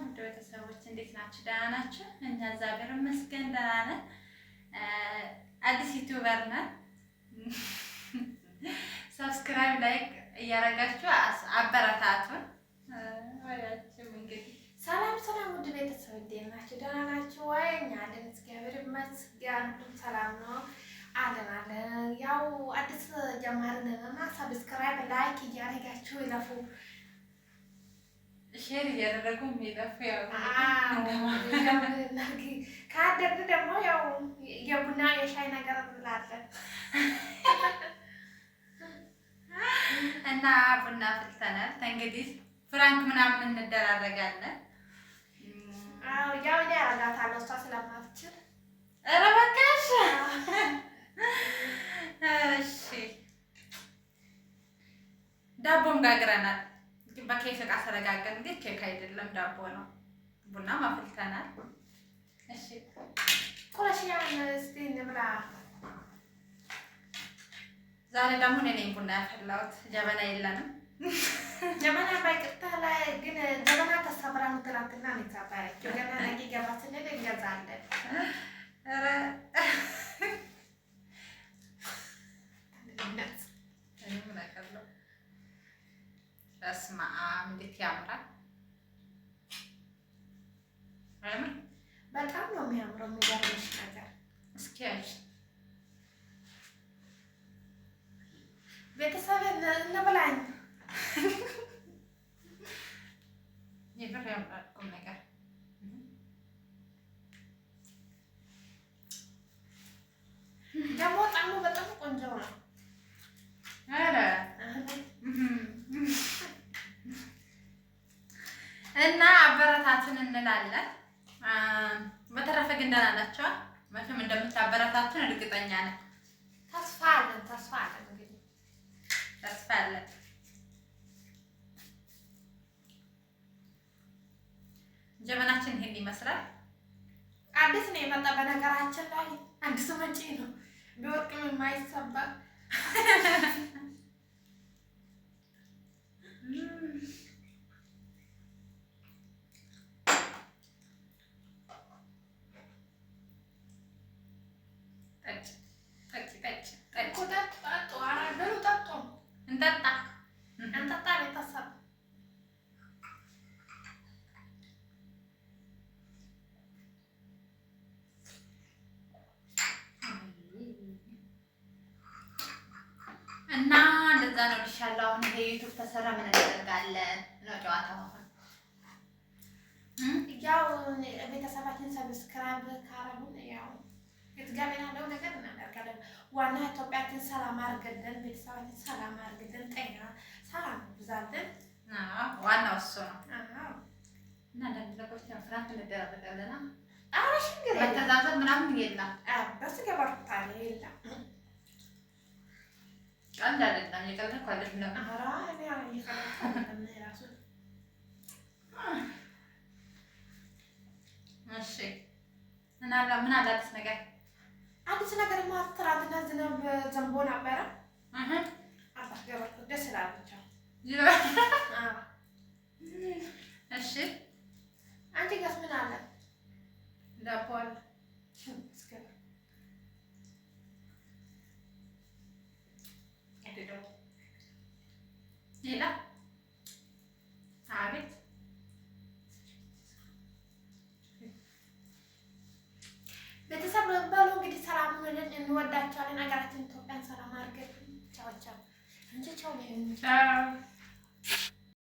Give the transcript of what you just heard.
ውድ ቤተሰቦች እንዴት ናችሁ? ደህና ናችሁ? እኛ እግዚአብሔር ይመስገን ደህና ነን። አዲስ ዩቲዩበር ነን። ሰብስክራይብ ላይክ እያደረጋችሁ አበረታቱን። ወያችሁ እንግዲህ ሰላም ሰላም፣ ውድ ቤተሰብ እንዴት ናችሁ? ደህና ናችሁ ወይ? እኛ አለን እግዚአብሔር ይመስገን ሰላም ነው አለን። ያው አዲስ ጀማሪ ነን እና ሰብስክራይብ ላይክ እያደረጋችሁ ይለፉ፣ ሼር እያደረጉ የሚለፉ ያው ካደግ ደግሞ ያው የቡና የሻይ ነገር እንላለን እና ቡና ፍልተናል። እንግዲህ ፍራንክ ምናምን እንደራረጋለን። ያው እኔ አረጋታለሁ እሷ ስለማትችል። ኧረ በቃሽ። እሺ ዳቦም ጋግረናል። በኬክ ዕቃ ስለጋገርን ግን ኬክ አይደለም ዳቦ ነው። ቡና ማፍልተናል። እሺ ቁረሽያን እስቲ እንብላ። ዛሬ ደግሞ እኔ ነኝ ቡና ያፈላሁት። ጀበና የለንም። ጀበና ባይቅርታ ላይ ግን ጀበና ተሰብራ ነው ትናንትና ነው የተሰበረችው። ገና ነገ ገባ ስንል እንገዛለን። ኧረ በስመ አብ እንዴት ያምራል! በጣም ነው የሚያምረው። የሚገርምሽ ነገር እስኪ ያዥ ቤተሰብ እንብላኝ። የምር ያምራል ቁም ነገር። ደግሞ ጣዕሙ በጣም ቆንጆ ነው። ኧረ እና አበረታቱን እንላለን። በተረፈ ግን ደህና ናቸው። መቼም እንደምታበረታቱን እርግጠኛ ነን። ተስፋ አለን። እንግዲህ ተስፋ አለን። ጀበናችን ይሄን ይመስላል። አዲስ ነው የመጣ በነገራችን ላይ አዲስ መጪ ነው። ቢወርቅም የማይሰበር እንጠጣ ቤተሰብ። እና እንደዛ ነው ልሻለሁ። አሁን ይሄ ዩቲዩብ ተሰራ ምን እናደርጋለን ነው ጨዋታው። ያው ቤተሰባችን ሰብስክራይብ ካረጉን ያው የትጋበና ያለው ነገር እናደርጋለን። ዋና ኢትዮጵያችን ሰላም አድርገልን፣ ቤተሰባችን ሰላም አድርገልን፣ ጤና ሰላም ብዛልን። ዋናው እሱ ነው። እና አንዳንድ ነገሮች ፍራንክ እንደራረጋለን። አራሽ እንግዲህ መተዛዘብ ምናምን የለም። በስ ገባርታለ የለም። ቀልድ አይደለም። የቀለድኩ አይደለም። ኧረ እኔ እየቀለድኩ አይደለም እራሱ። እሺ እና ምን አለ አዲስ ነገር? አዲስ ነገር ትናንትና ዝናብ ዘንቦ ነበረ። አባስ ገባርኩ ደስ ይላል ብቻ። እሺ አንቺ ጋርስ ምን አለ? ዳቦ አለ። ሌላ አቤት ቤተሰብ በሉ እንግዲህ ሰላም ሆነን እንወዳቸዋለን። ሀገራችን ኢትዮጵያን ሰላም አድርገን ቻው ቻው እንጂ ቻው